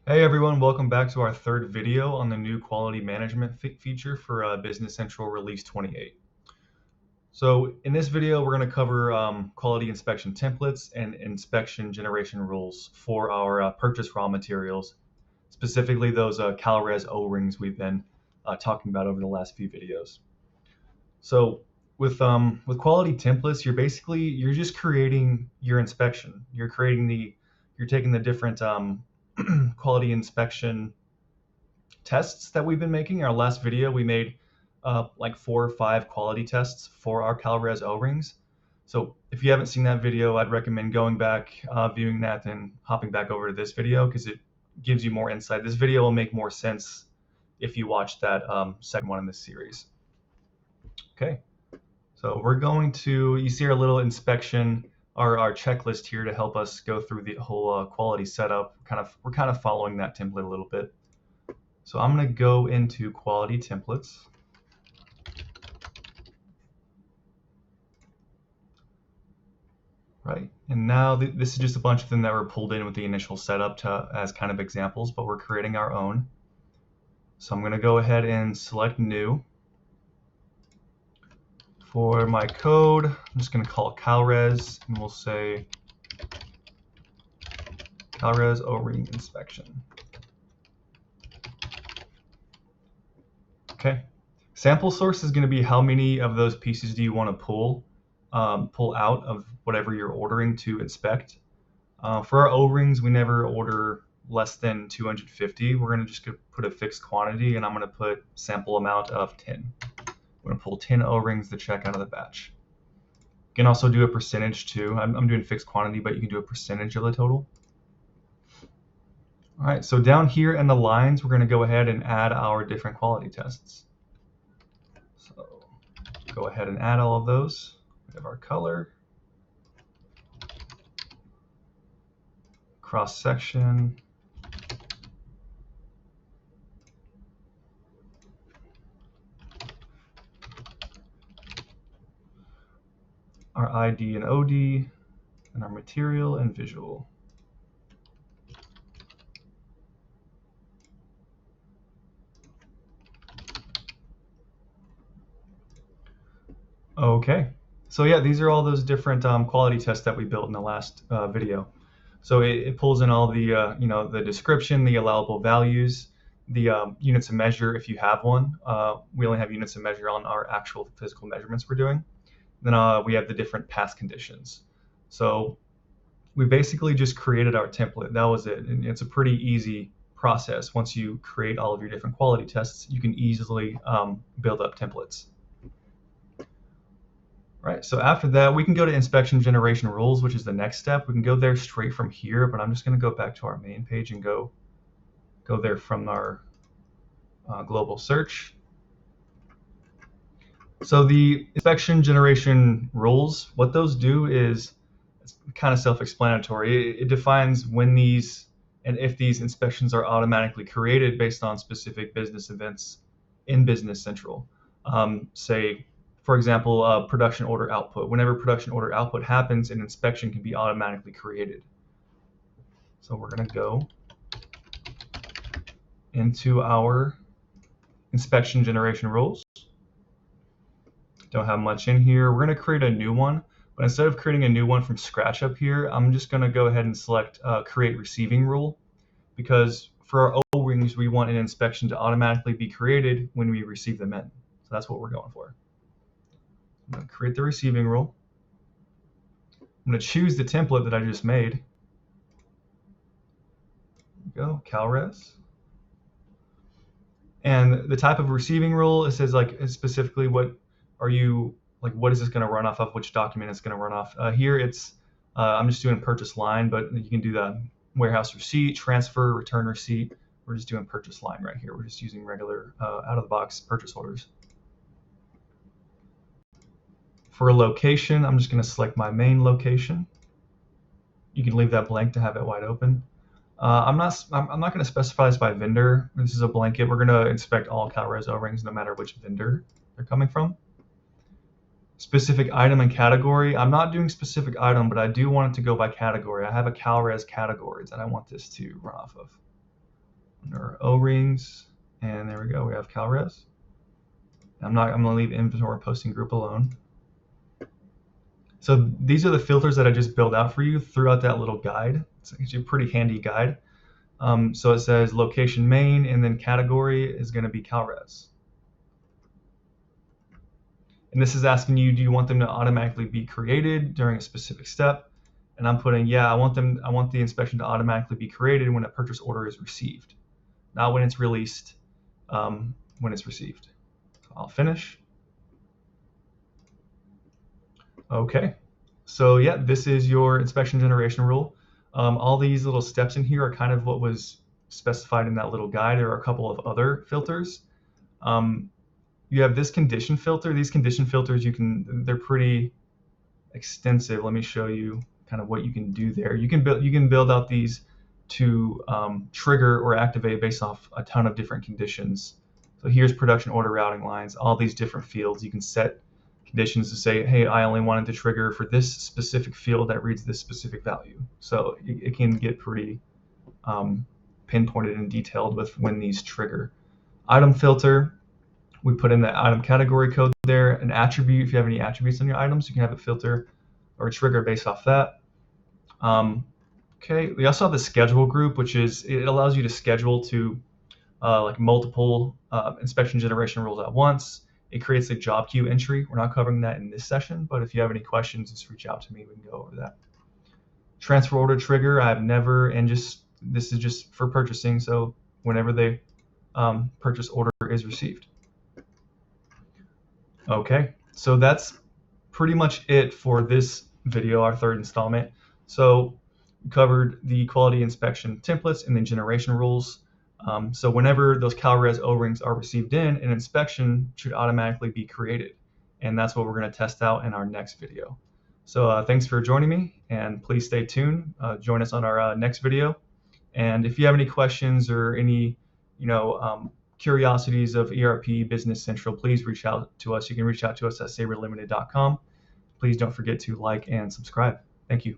Hey everyone, welcome back to our third video on the new quality management feature for Business Central Release 28. So in this video, we're going to cover quality inspection templates and inspection generation rules for our purchase raw materials, specifically those CalRes O-rings we've been talking about over the last few videos. So with quality templates, you're just creating your inspection. You're taking the different quality inspection tests that we've been making. In our last video, we made like 4 or 5 quality tests for our CalRes O-rings. So if you haven't seen that video, I'd recommend going back, viewing that, and hopping back over to this video because it gives you more insight. This video will make more sense if you watch that second one in this series. Okay, so we're going to, you see our little inspection, our checklist here to help us go through the whole quality setup. We're kind of following that template a little bit. So I'm going to go into quality templates. Right, and now this is just a bunch of them that were pulled in with the initial setup as kind of examples, but we're creating our own. So I'm going to go ahead and select new. For my code, I'm just going to call it CalRes, and we'll say CalRes O-ring inspection. Okay, sample source is going to be how many of those pieces do you want to pull out of whatever you're ordering to inspect. For our O-rings, we never order less than 250. We're going to just put a fixed quantity, and I'm going to put sample amount of 10. We're going to pull 10 O-rings to check out of the batch. You can also do a percentage too. I'm doing fixed quantity, but you can do a percentage of the total. All right, so down here in the lines, we're going to go ahead and add our different quality tests. So go ahead and add all of those. We have our color, cross section, our ID and OD, and our material and visual. Okay, so yeah, these are all those different quality tests that we built in the last video. So it pulls in all the the description, the allowable values, the units of measure if you have one. We only have units of measure on our actual physical measurements we're doing. Then we have the different pass conditions. So we basically just created our template. That was it. And it's a pretty easy process. Once you create all of your different quality tests, you can easily build up templates. Right, so after that, we can go to inspection generation rules, which is the next step. We can go there straight from here, but I'm just going to go back to our main page and go there from our global search. So the inspection generation rules, what those do is it's kind of self-explanatory. It defines when these and if these inspections are automatically created based on specific business events in Business Central. Say, for example, production order output. Whenever production order output happens, an inspection can be automatically created. So we're going to go into our inspection generation rules. Don't have much in here. We're going to create a new one, but instead of creating a new one from scratch up here, I'm just going to go ahead and select create receiving rule, because for our O-rings, we want an inspection to automatically be created when we receive them in. So that's what we're going for. I'm going to create the receiving rule. I'm going to choose the template that I just made. There we go, CalRes. And the type of receiving rule, it says like specifically what is this going to run off of, which document it's going to run off. Here it's, I'm just doing purchase line, but you can do the warehouse receipt, transfer, return receipt. We're just doing purchase line right here. We're just using regular out of the box purchase orders. For a location, I'm just going to select my main location. You can leave that blank to have it wide open. I'm not going to specify this by vendor. This is a blanket. We're going to inspect all CalRes O-rings no matter which vendor they're coming from. Specific item and category. I'm not doing specific item, but I do want it to go by category. I have a CalRes categories that I want this to run off of. Our O-rings, and there we go. We have CalRes. I'm going to leave inventory posting group alone. So these are the filters that I just built out for you throughout that little guide. It's actually a pretty handy guide. So it says location main, and then category is going to be CalRes. And this is asking you, do you want them to automatically be created during a specific step? And I'm putting, yeah, I want the inspection to automatically be created when a purchase order is received, not when it's released, when it's received. I'll finish. Okay, so yeah, this is your inspection generation rule. All these little steps in here are kind of what was specified in that little guide. There are a couple of other filters. You have this condition filter. These condition filters, they're pretty extensive. Let me show you kind of what you can do there. You can build out these to trigger or activate based off a ton of different conditions. So here's production order routing lines, all these different fields. You can set conditions to say, hey, I only wanted to trigger for this specific field that reads this specific value. So it can get pretty pinpointed and detailed with when these trigger. Item filter, we put in the item category code there. An attribute, if you have any attributes on your items, you can have it filter or trigger based off that. Okay, we also have the schedule group, which is, it allows you to schedule to like multiple inspection generation rules at once. It creates a job queue entry. We're not covering that in this session, but if you have any questions, just reach out to me. We can go over that. Transfer order trigger, I've never, and this is just for purchasing, so whenever the purchase order is received. Okay, so that's pretty much it for this video, our third installment. So we covered the quality inspection templates and the generation rules. So whenever those CalRes O-rings are received in, an inspection should automatically be created. And that's what we're going to test out in our next video. So thanks for joining me, and please stay tuned. Join us on our next video. And if you have any questions or any, curiosities of ERP Business Central, please reach out to us. You can reach out to us at sabrelimited.com. Please don't forget to like and subscribe. Thank you.